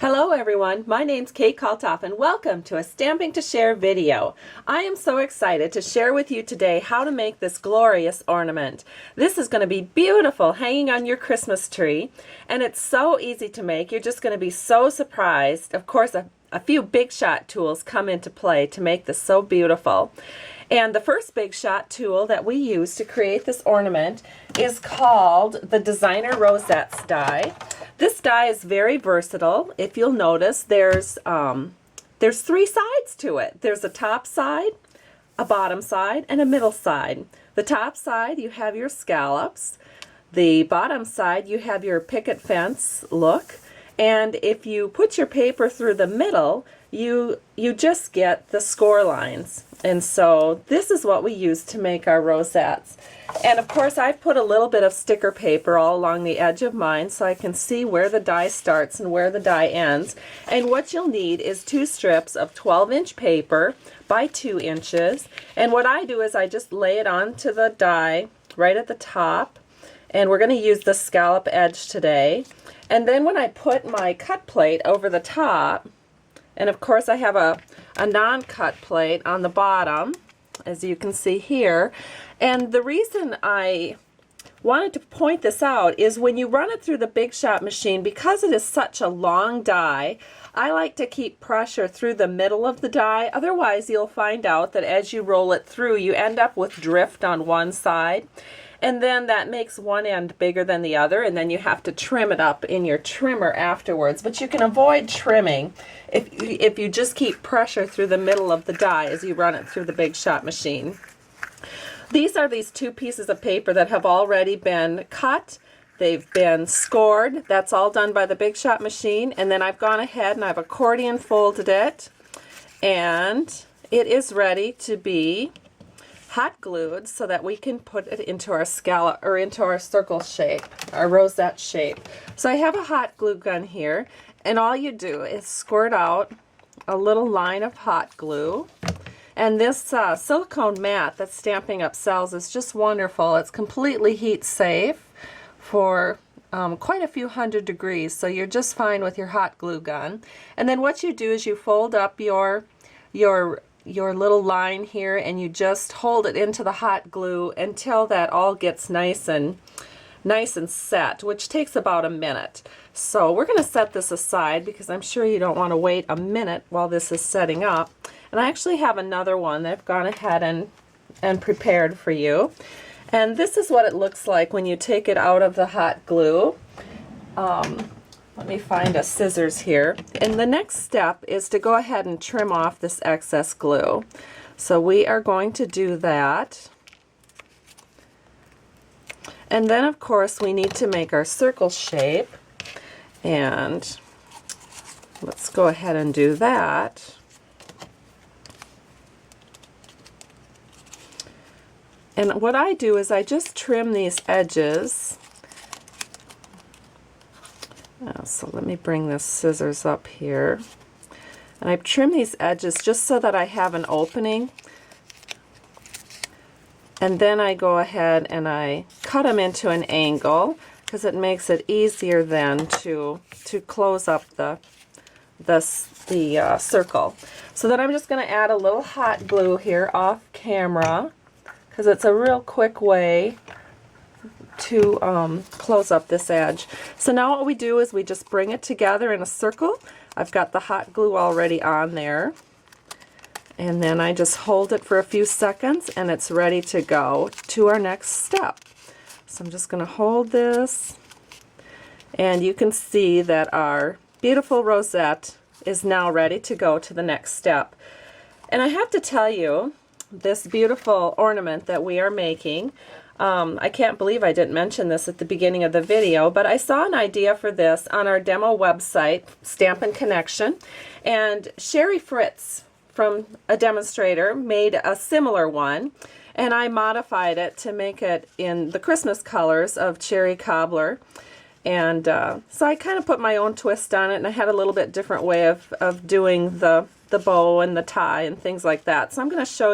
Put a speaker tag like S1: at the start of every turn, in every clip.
S1: Hello everyone, my name's Kate Kalthoff and welcome to a Stamping to Share video. I am so excited to share with you today how to make this glorious ornament. This is going to be beautiful hanging on your Christmas tree, and it's so easy to make. You're just going to be so surprised. Of course, a few big shot tools come into play to make this so beautiful. And the first big shot tool that we use to create this ornament is called the Designer Rosette Die. This die is very versatile. If you'll notice, there's three sides to it. There's a top side, a bottom side, and a middle side. The top side, you have your scallops. The bottom side, you have your picket fence look. And if you put your paper through the middle, you just get the score lines. And so this is what we use to make our rosettes. And of course I've put a little bit of sticker paper all along the edge of mine so I can see where the die starts and where the die ends. And what you'll need is 2 strips of 12-inch paper by 2 inches. And what I do is I just lay it onto the die right at the top. And we're going to use the scallop edge today. And then when I put my cut plate over the top, and of course I have a non-cut plate on the bottom, as you can see here. And the reason I wanted to point this out is when you run it through the Big Shot machine, because it is such a long die, I like to keep pressure through the middle of the die. Otherwise, you'll find out that as you roll it through, you end up with drift on one side. And then that makes one end bigger than the other, and then you have to trim it up in your trimmer afterwards. But you can avoid trimming if you just keep pressure through the middle of the die as you run it through the Big Shot machine. These are these 2 pieces of paper that have already been cut. They've been scored. That's all done by the Big Shot machine. And then I've gone ahead and I've accordion folded it, and it is ready to be hot glued so that we can put it into our scallop or into our circle shape, our rosette shape. So I have a hot glue gun here, and all you do is squirt out a little line of hot glue. And this silicone mat that Stampin' Up sells is just wonderful. It's completely heat safe for quite a few hundred degrees, so you're just fine with your hot glue gun. And then what you do is you fold up your little line here, and you just hold it into the hot glue until that all gets nice and set, which takes about a minute. So we're going to set this aside because I'm sure you don't want to wait a minute while this is setting up. And I actually have another one that I've gone ahead and prepared for you. And this is what it looks like when you take it out of the hot glue. Let me find a scissors here. And the next step is to go ahead and trim off this excess glue. So we are going to do that. And then of course we need to make our circle shape. And let's go ahead and do that. And what I do is I just trim these edges. So let me bring this scissors up here. And I trim these edges just so that I have an opening. And then I go ahead and I cut them into an angle because it makes it easier then to close up the circle. So then I'm just going to add a little hot glue here off camera because it's a real quick way to close up this edge. So now what we do is we just bring it together in a circle. I've got the hot glue already on there. And then I just hold it for a few seconds and it's ready to go to our next step. So I'm just going to hold this, and you can see that our beautiful rosette is now ready to go to the next step. And I have to tell you, this beautiful ornament that we are making, I can't believe I didn't mention this at the beginning of the video, but I saw an idea for this on our demo website, Stampin' Connection, and Sherry Fritz from a demonstrator made a similar one, and I modified it to make it in the Christmas colors of cherry cobbler. And so I kind of put my own twist on it, and I had a little bit different way of doing the bow and the tie and things like that. So I'm going to show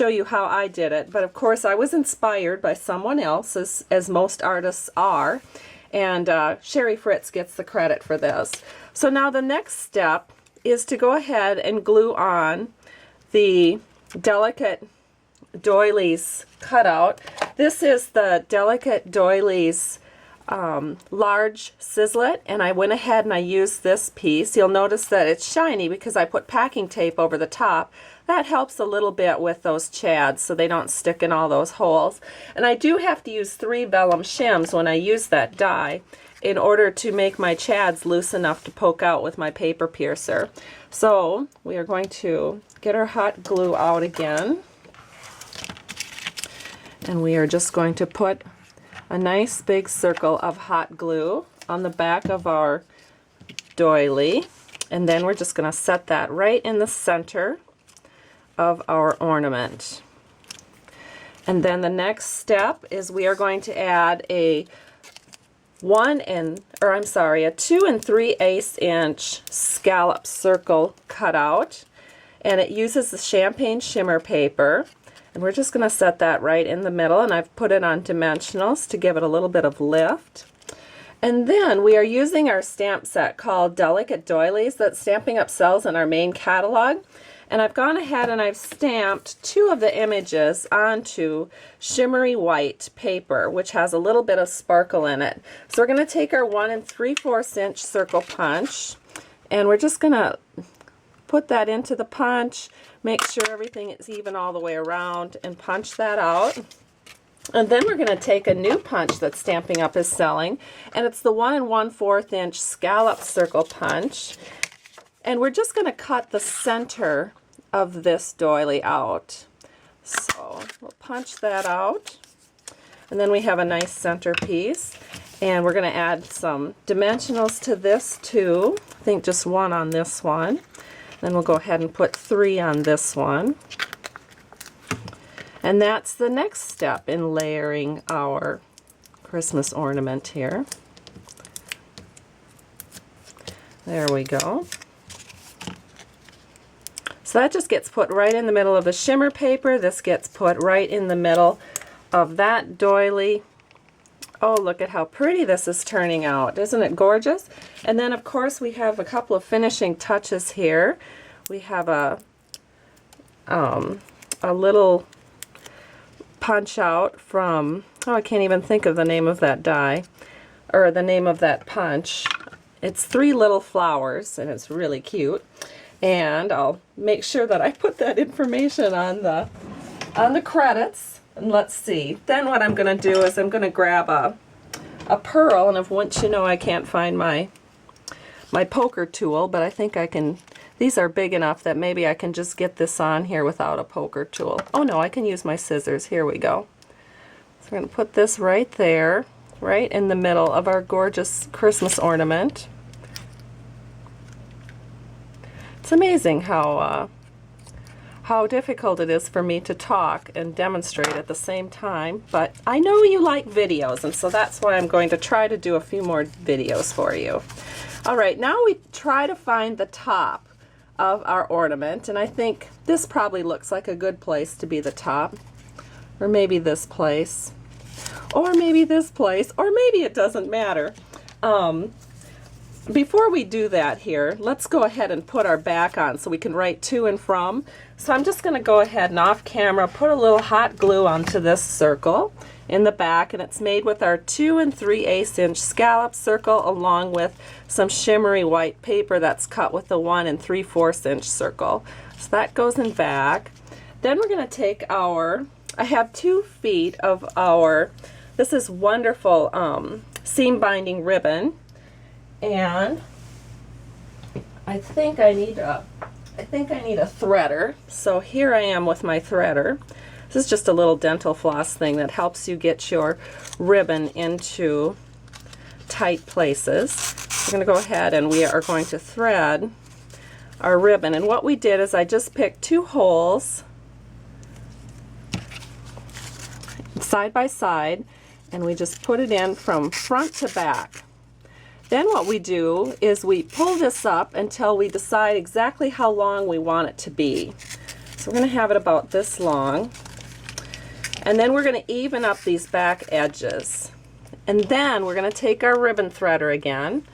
S1: you how I did it. But of course I was inspired by someone else, as most artists are, and Sherry Fritz gets the credit for this. So now the next step is to go ahead and glue on the Delicate Doilies cutout. This is the Delicate Doilies large Sizzlet, and I went ahead and I used this piece. You'll notice that it's shiny because I put packing tape over the top. That helps a little bit with those chads so they don't stick in all those holes. And I do have to use 3 vellum shims when I use that die in order to make my chads loose enough to poke out with my paper piercer. So we are going to get our hot glue out again, and we are just going to put a nice big circle of hot glue on the back of our doily, and then we're just going to set that right in the center of our ornament. And then the next step is we are going to add a 2 3/8 inch scallop circle cutout, and it uses the champagne shimmer paper. And we're just going to set that right in the middle, and I've put it on dimensionals to give it a little bit of lift. And then we are using our stamp set called Delicate Doilies that Stampin' Up! Sells in our main catalog. And I've gone ahead and I've stamped 2 of the images onto shimmery white paper, which has a little bit of sparkle in it. So we're going to take our 1 3/4 inch circle punch, and we're just going to put that into the punch, make sure everything is even all the way around, and punch that out. And then we're going to take a new punch that Stampin' Up! Is selling, and it's the 1 1/4 inch scallop circle punch. And we're just going to cut the center of this doily out. So we'll punch that out, and then we have a nice center piece. And we're going to add some dimensionals to this too. I think just 1 on this one. Then we'll go ahead and put 3 on this one. And that's the next step in layering our Christmas ornament here. There we go. So that just gets put right in the middle of the shimmer paper. This gets put right in the middle of that doily. Oh, look at how pretty this is turning out. Isn't it gorgeous? And then, of course, we have a couple of finishing touches here. We have a little punch out from, oh, I can't even think of the name of that die, or the name of that punch. It's 3 little flowers, and it's really cute. And I'll make sure that I put that information on the credits. And let's see. Then what I'm going to do is I'm going to grab a pearl, and if once you know I can't find my poker tool, but I think I can. These are big enough that maybe I can just get this on here without a poker tool. Oh no, I can use my scissors. Here we go. So we're going to put this right there, right in the middle of our gorgeous Christmas ornament. It's amazing how difficult it is for me to talk and demonstrate at the same time, but I know you like videos, and so that's why I'm going to try to do a few more videos for you. Alright, now we try to find the top of our ornament, and I think this probably looks like a good place to be the top, or maybe this place, or maybe this place, or maybe it doesn't matter. Before we do that here, let's go ahead and put our back on so we can write to and from. So I'm just going to go ahead and off camera put a little hot glue onto this circle in the back, and it's made with our 2 3/8 inch scallop circle along with some shimmery white paper that's cut with the 1 3/4 inch circle. So that goes in back. Then we're going to take I have 2 feet of this is wonderful seam binding ribbon. And I think I need a threader. So here I am with my threader. This is just a little dental floss thing that helps you get your ribbon into tight places. We're going to go ahead and we are going to thread our ribbon. And what we did is I just picked 2 holes side by side, and we just put it in from front to back. Then what we do is we pull this up until we decide exactly how long we want it to be. So we're going to have it about this long. And then we're going to even up these back edges. And then we're going to take our ribbon threader again,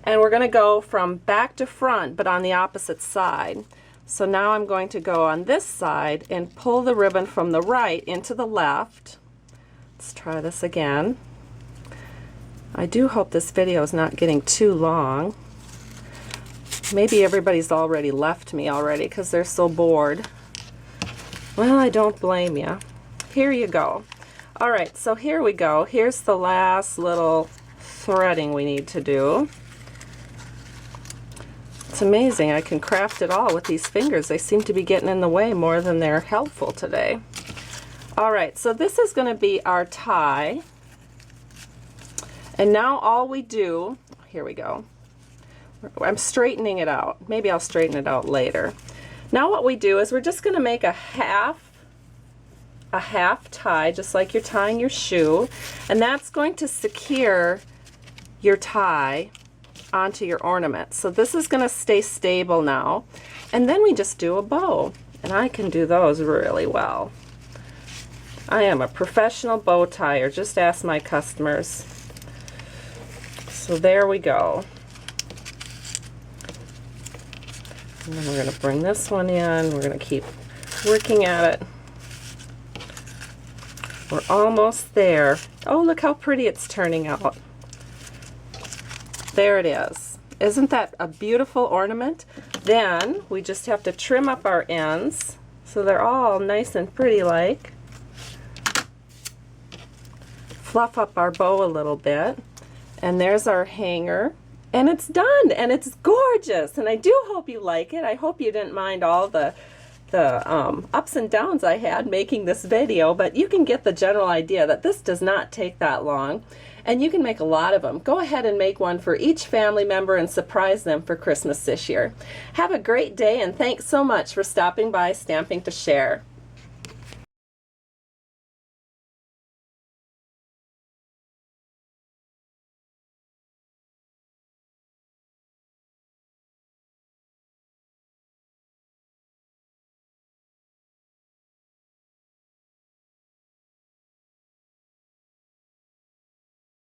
S1: And we're going to go from back to front, but on the opposite side. So now I'm going to go on this side and pull the ribbon from the right into the left. Let's try this again. I do hope this video is not getting too long. Maybe everybody's already left me already because they're so bored. Well, I don't blame you. Here you go. All right, so here we go. Here's the last little threading we need to do. It's amazing. I can craft it all with these fingers. They seem to be getting in the way more than they're helpful today. All right, so this is going to be our tie. And now all we do, here we go. I'm straightening it out. Maybe I'll straighten it out later. Now what we do is we're just going to make a half tie, just like you're tying your shoe, and that's going to secure your tie onto your ornament. So this is going to stay stable now, and then we just do a bow, and I can do those really well. I am a professional bow tyer, just ask my customers. So there we go. And then we're going to bring this one in. We're going to keep working at it. We're almost there. Oh, look how pretty it's turning out. There it is. Isn't that a beautiful ornament? Then we just have to trim up our ends so they're all nice and pretty like. Fluff up our bow a little bit. And there's our hanger. And it's done, and it's gorgeous, and I do hope you like it. I hope you didn't mind all the ups and downs I had making this video, but you can get the general idea that this does not take that long, and you can make a lot of them. Go ahead and make one for each family member and surprise them for Christmas this year. Have a great day, and thanks so much for stopping by Stamping to Share.